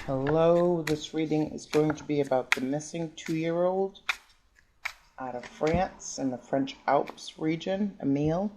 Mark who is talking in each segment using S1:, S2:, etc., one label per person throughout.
S1: Hello, this reading is going to be about the missing 2-year-old out of France in the French Alps region, Emilie.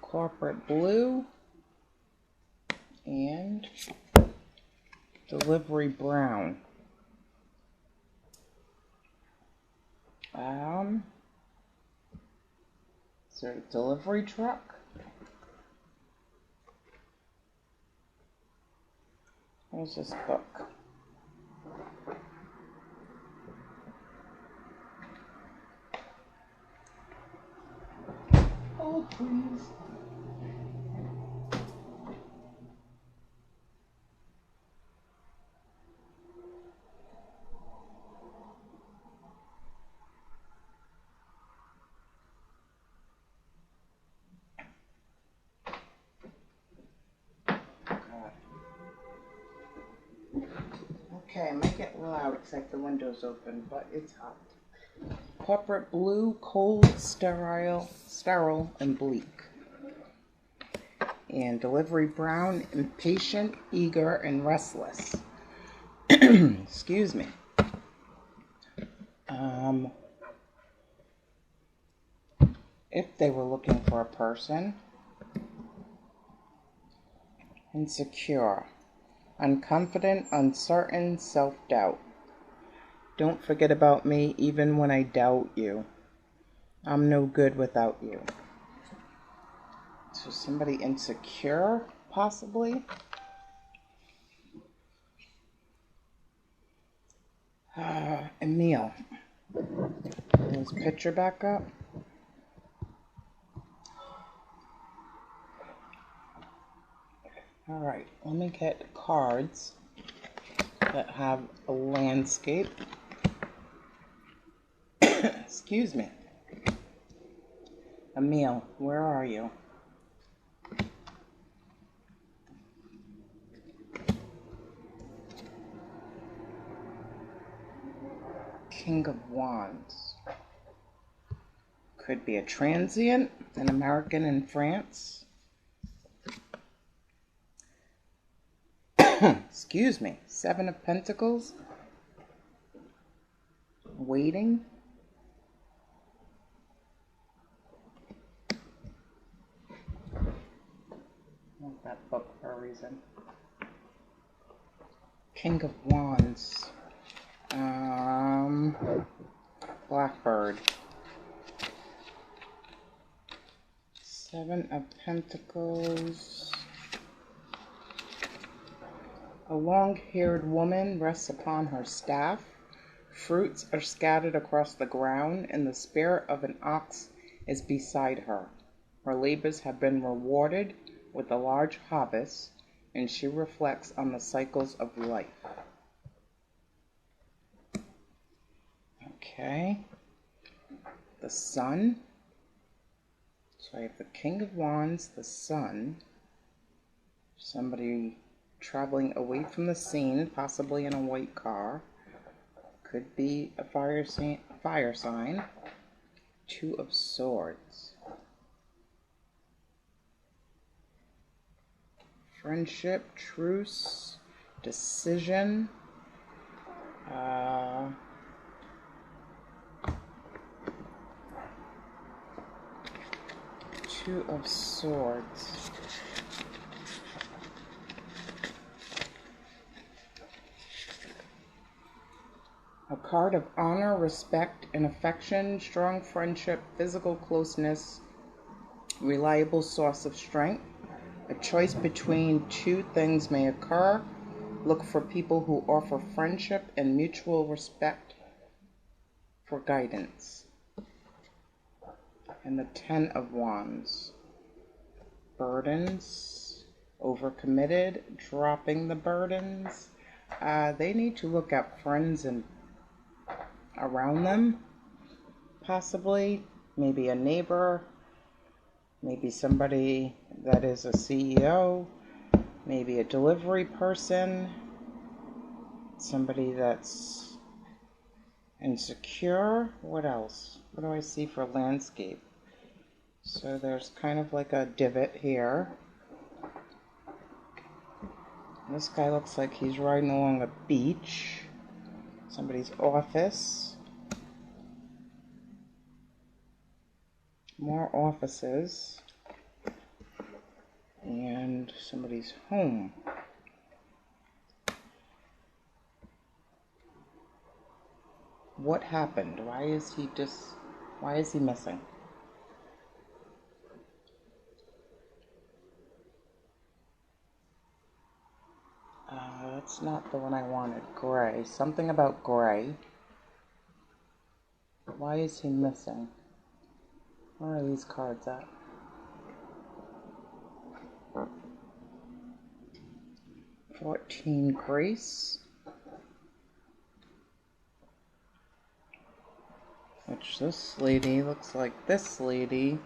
S1: Corporate blue and delivery brown. Is there a delivery truck? Where's this book? Oh, please. Okay, make it loud because like the window's open, but it's hot. Corporate blue, cold, sterile, and bleak. And delivery brown, impatient, eager, and restless. Excuse me. If they were looking for a person, insecure, unconfident, uncertain, self-doubt. Don't forget about me even when I doubt you. I'm no good without you. So somebody insecure, possibly? Emilie. His picture back up. Alright, let me get cards that have a landscape. Excuse me. Emilie, where are you? King of Wands. Could be a transient, an American in France. Excuse me. 7 of Pentacles. Waiting. I want that book for a reason. King of Wands. Blackbird. 7 of Pentacles. A long-haired woman rests upon her staff. Fruits are scattered across the ground, and the spirit of an ox is beside her. Her labors have been rewarded with a large harvest, and she reflects on the cycles of life. Okay. The Sun. So I have the King of Wands, the Sun. Somebody traveling away from the scene, possibly in a white car. Could be a fire sign. 2 of Swords. Friendship, truce, decision. 2 of Swords. A card of honor, respect, and affection, strong friendship, physical closeness, reliable source of strength. A choice between 2 things may occur. Look for people who offer friendship and mutual respect for guidance. And the 10 of Wands. Burdens, overcommitted, dropping the burdens. They need to look at friends and around them, possibly, maybe a neighbor, maybe somebody that is a CEO, maybe a delivery person. Somebody that's insecure. What else? What do I see for landscape? So there's kind of like a divot here. This guy looks like he's riding along a beach. Somebody's office. More offices. And somebody's home. What happened? Why is he missing? That's not the one I wanted. Gray. Something about gray. Why is he missing? Where are these cards at? Grace. Which this lady looks like this lady.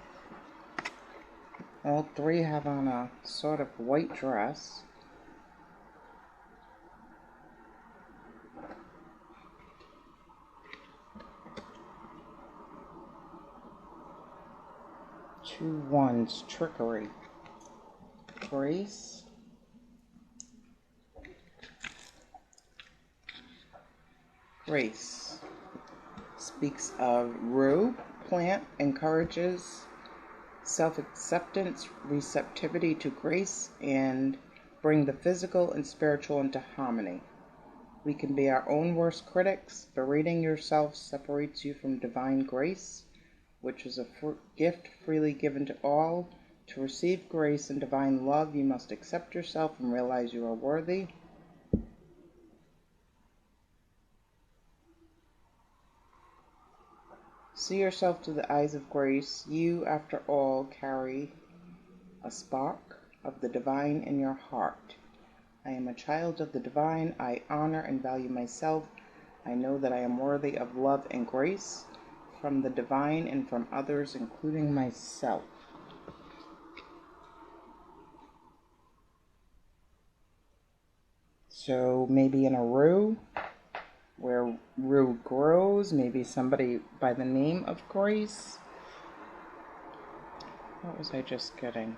S1: All three have on a sort of white dress. Two wands, trickery. Grace. Grace speaks of rue, plant, encourages self-acceptance, receptivity to grace, and bring the physical and spiritual into harmony. We can be our own worst critics. Berating yourself separates you from divine grace, which is a gift freely given to all. To receive grace and divine love, you must accept yourself and realize you are worthy. See yourself through the eyes of grace. You, after all, carry a spark of the divine in your heart. I am a child of the divine. I honor and value myself. I know that I am worthy of love and grace from the divine and from others, including myself. So maybe in a rue, where rue grows, maybe somebody by the name of Grace. What was I just getting?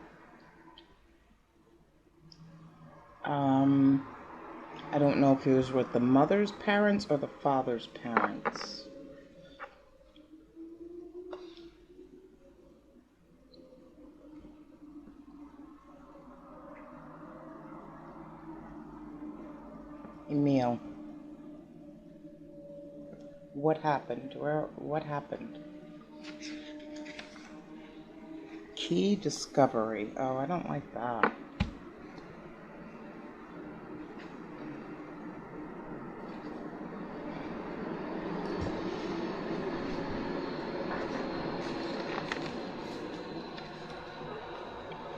S1: I don't know if he was with the mother's parents or the father's parents. Emilie. What happened? What happened? Key discovery. Oh, I don't like that.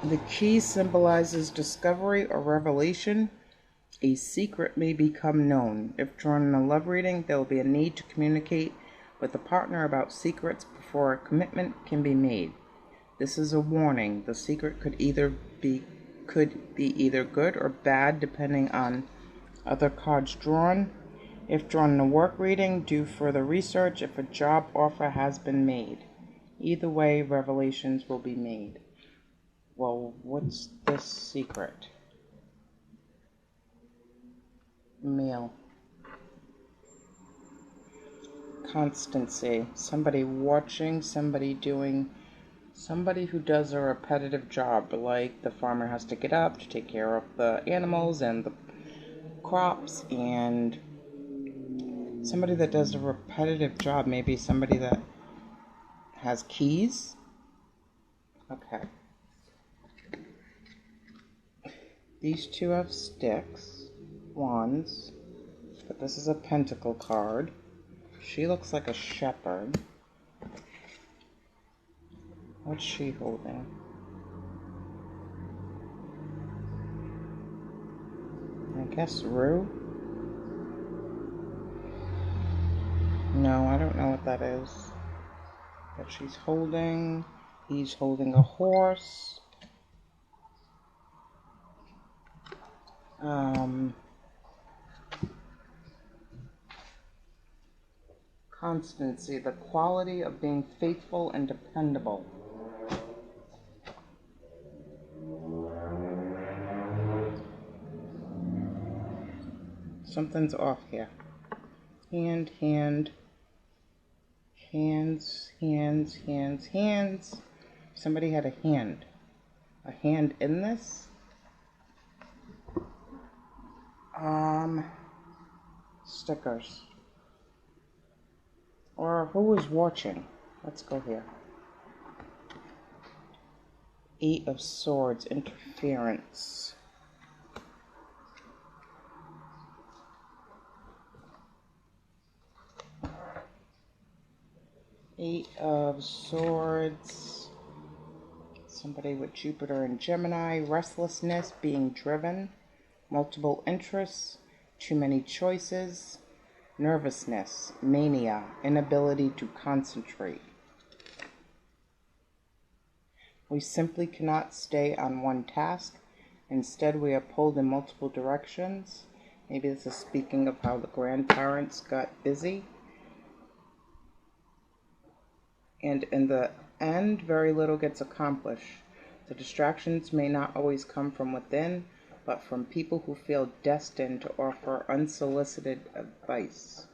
S1: The key symbolizes discovery or revelation. A secret may become known. If drawn in a love reading, there will be a need to communicate with the partner about secrets before a commitment can be made. This is a warning. The secret could be either good or bad depending on other cards drawn. If drawn in a work reading, do further research if a job offer has been made. Either way, revelations will be made. Well, what's this secret? Male. Constancy. Somebody watching, somebody who does a repetitive job, like the farmer has to get up to take care of the animals and the crops, and somebody that does a repetitive job, maybe somebody that has keys. Okay. These two have sticks, wands, but this is a pentacle card. She looks like a shepherd. What's she holding? I guess rue? No, I don't know what that is. But he's holding a horse. constancy, the quality of being faithful and dependable. Something's off here. Hand, hands. Somebody had a hand. A hand in this? Stickers. Or who was watching? Let's go here. 8 of Swords, interference. Eight of Swords. Somebody with Jupiter and Gemini. Restlessness, being driven. Multiple interests. Too many choices. Nervousness, mania, inability to concentrate. We simply cannot stay on one task. Instead, we are pulled in multiple directions. Maybe this is speaking of how the grandparents got busy. And in the end, very little gets accomplished. The distractions may not always come from within, but from people who feel destined to offer unsolicited advice.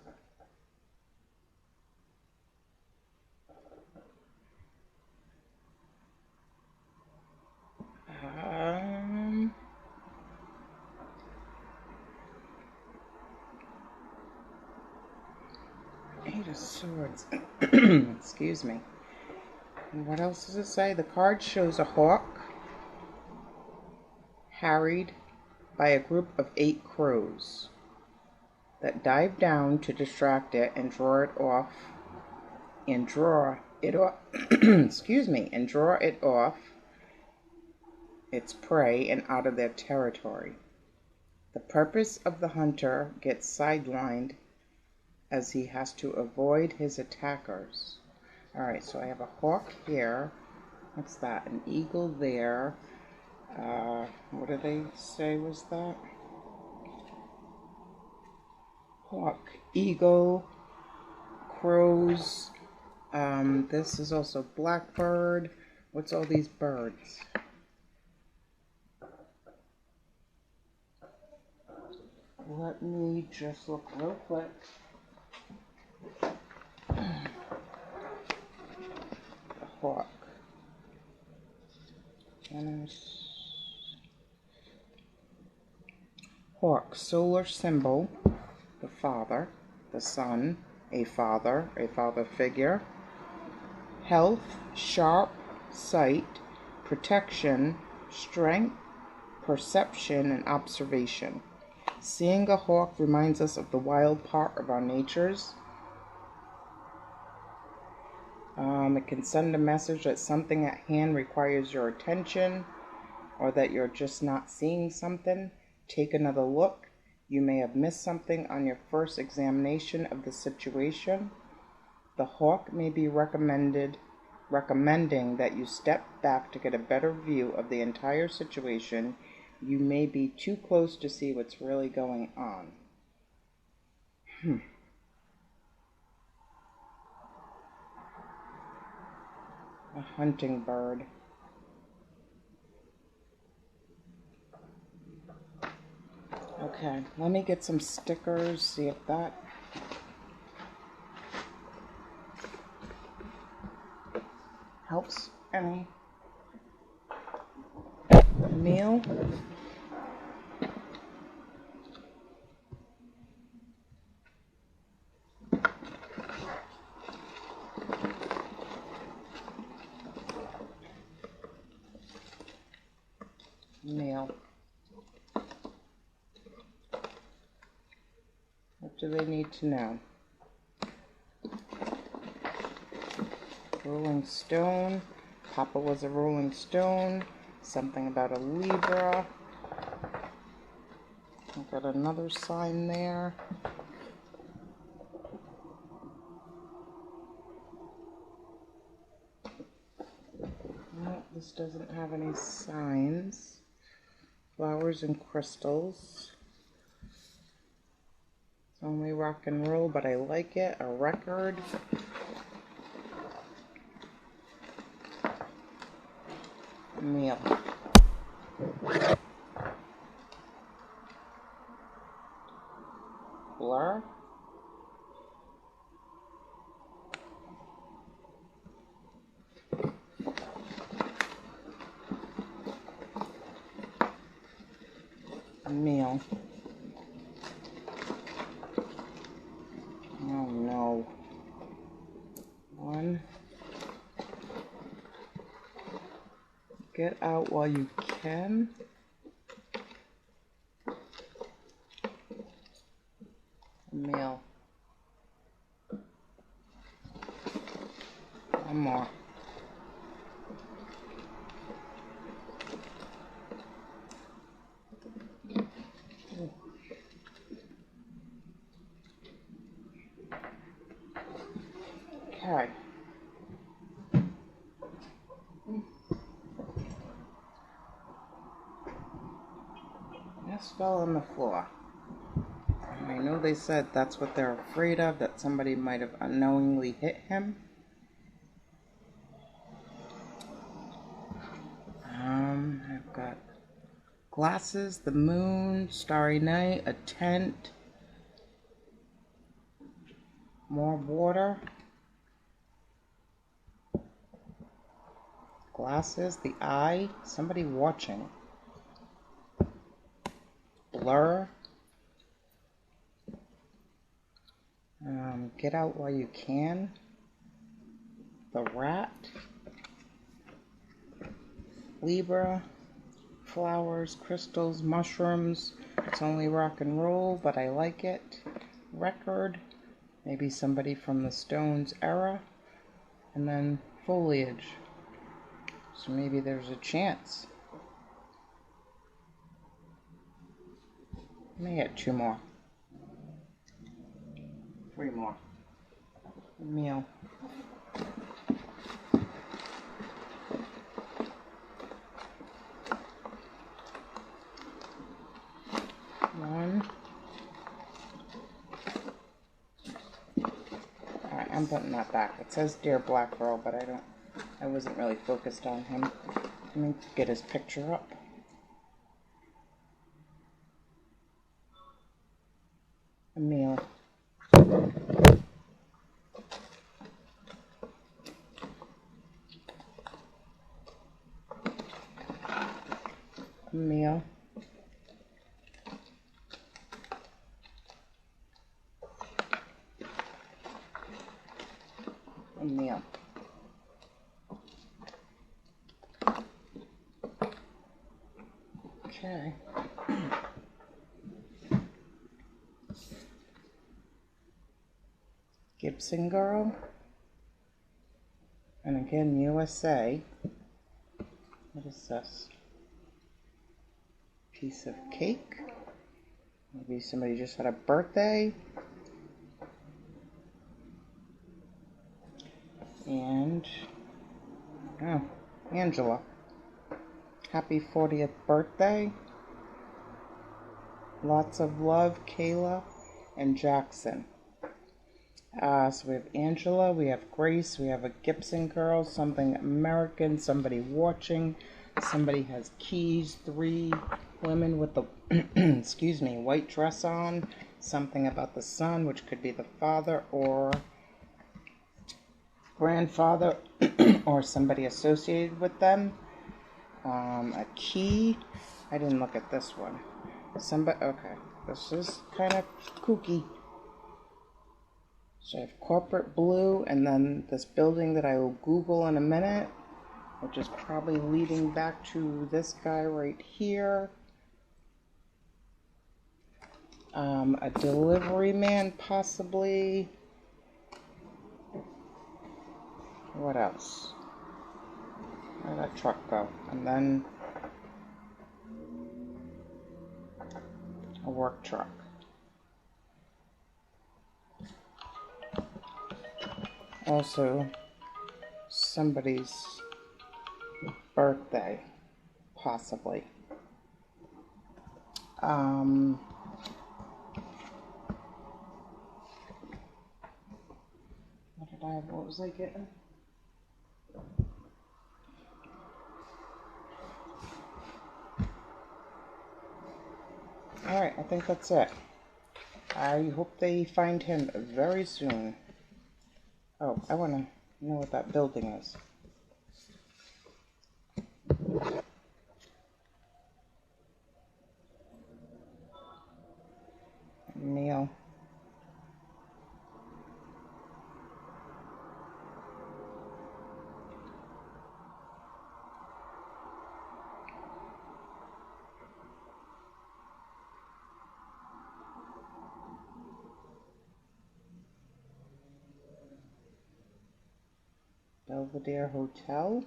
S1: Eight of Swords. Excuse me. And what else does it say? The card shows a hawk harried by a group of 8 crows that dive down to distract it and draw it off excuse me, and draw it off its prey and out of their territory. The purpose of the hunter gets sidelined as he has to avoid his attackers. Alright, so I have a hawk here. What's that? An eagle there. What do they say was that? Hawk, eagle, crows. This is also blackbird. What's all these birds? Let me just look real quick. The hawk. Hawk, solar symbol, the father, the sun, a father figure. Health, sharp sight, protection, strength, perception, and observation. Seeing a hawk reminds us of the wild part of our natures. It can send a message that something at hand requires your attention, or that you're just not seeing something. Take another look. You may have missed something on your first examination of the situation. The hawk may be recommending that you step back to get a better view of the entire situation. You may be too close to see what's really going on. A hunting bird. Okay, let me get some stickers, see if that helps any. Meal. Meal. What do they need to know? Rolling stone. Papa was a rolling stone. Something about a Libra. I've got another sign there. No, this doesn't have any signs. Flowers and crystals. Only rock and roll, but I like it. A record. Meal. Blur. Meal. Oh no. One. Get out while you can. Meal. One more. Okay. This fell on the floor. I know they said that's what they're afraid of, that somebody might have unknowingly hit him. I've got glasses, the moon, starry night, a tent, more water, glasses, the eye, somebody watching, blur, get out while you can, the rat, Libra, flowers, crystals, mushrooms. It's only rock and roll, but I like it. Record, maybe somebody from the Stones era, and then foliage. So maybe there's a chance. I may get 2 more. 3 more. Meal. One. Alright, I'm putting that back. It says Dear Black Girl, but I wasn't really focused on him. Let me get his picture up. Emilie. Emilie. Emilie. Okay. Gibson Girl. And again, USA. What is this? Piece of cake. Maybe somebody just had a birthday. And, oh, Angela. Happy 40th birthday. Lots of love, Kayla and Jackson. So we have Angela, we have Grace, we have a Gibson Girl, something American, somebody watching, somebody has keys, 3 women with the, excuse me, white dress on, something about the son, which could be the father or grandfather or somebody associated with them. A key. I didn't look at this one. Okay, this is kind of kooky. So I have corporate blue, and then this building that I will Google in a minute, which is probably leading back to this guy right here. A delivery man, possibly. What else? Where'd that truck go? And then a work truck. Also, somebody's birthday, possibly. What was I getting? Alright, I think that's it. I hope they find him very soon. Oh, I want to know what that building is. Neil. Belvedere Hotel.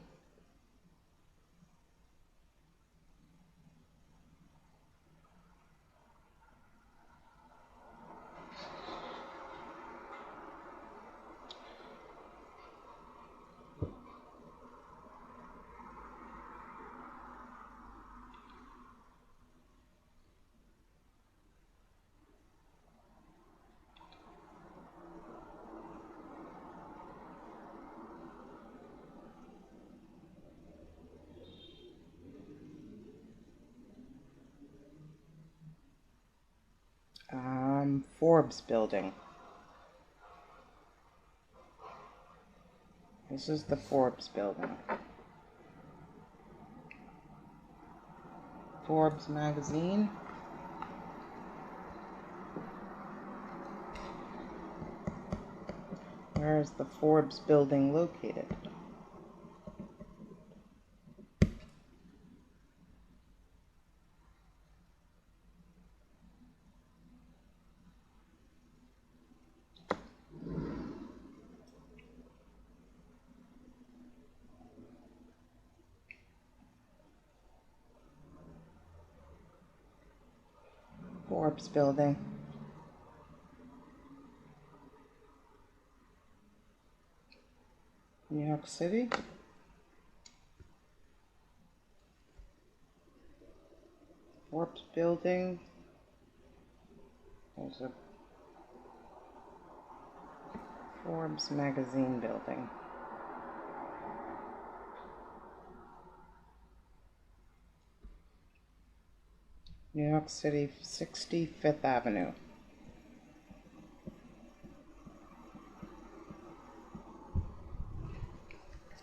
S1: Forbes building. This is the Forbes building. Forbes magazine. Where is the Forbes building located? Forbes building. New York City. Forbes building. There's a Forbes magazine building. New York City, 65th Avenue.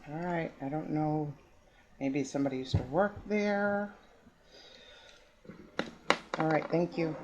S1: Alright, I don't know. Maybe somebody used to work there. Alright, thank you.